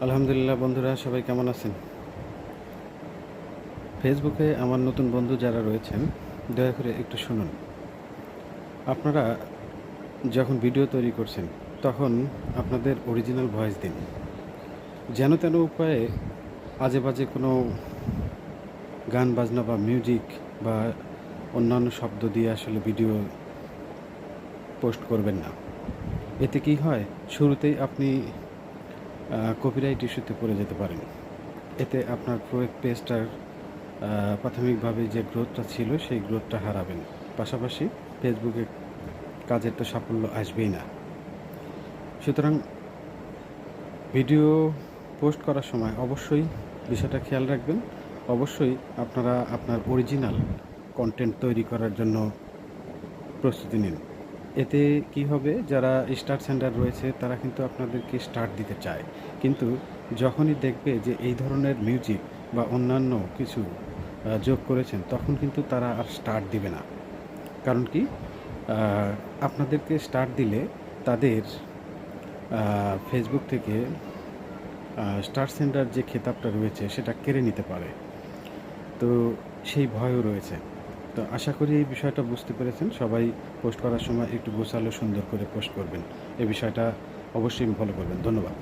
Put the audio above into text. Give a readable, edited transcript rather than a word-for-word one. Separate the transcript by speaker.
Speaker 1: আলহামদুলিল্লাহ বন্ধুরা, সবাই কেমন আছেন? ফেসবুকে আমার নতুন বন্ধু যারা রয়েছেন, দয়া করে একটু শুনুন। আপনারা যখন ভিডিও তৈরি করছেন, তখন আপনাদের অরিজিনাল ভয়েস দিন। যেন তেন উপায়ে আজে বাজে কোনো গান বাজনা বা মিউজিক বা অন্যান্য শব্দ দিয়ে আসলে ভিডিও পোস্ট করবেন না। এতে কি হয়, শুরুতেই আপনি কপিরাইট ইস্যুতে পড়ে যেতে পারেন। এতে আপনার পেজটার প্রাথমিকভাবে যে গ্রোথটা ছিল সেই গ্রোথটা হারাবেন। পাশাপাশি ফেসবুকে কাজের তো সাফল্য আসবেই না। সুতরাং ভিডিও পোস্ট করার সময় অবশ্যই বিষয়টা খেয়াল রাখবেন। অবশ্যই আপনারা আপনার অরিজিনাল কন্টেন্ট তৈরি করার জন্য প্রস্তুতি নিন। এতে কি হবে, যারা স্টার সেন্ডার রয়েছে তারা কিন্তু আপনাদেরকে স্টার্ট দিতে চায়, কিন্তু যখনই দেখবে যে এই ধরনের মিউজিক বা অন্যান্য কিছু যোগ করেছেন, তখন কিন্তু তারা আর স্টার্ট দিবে না। কারণ কি, আপনাদেরকে স্টার্ট দিলে তাদের ফেসবুক থেকে স্টার সেন্ডার যে খেতাবটা রয়েছে সেটা কেড়ে নিতে পারে। তো সেই ভয়ও রয়েছে। তো আশা করি এই বিষয়টা বুঝতে পেরেছেন। সবাই পোস্ট করার সময় একটু গোছালো সুন্দর করে পোস্ট করবেন। এই বিষয়টা অবশ্যই ফলো করবেন। ধন্যবাদ।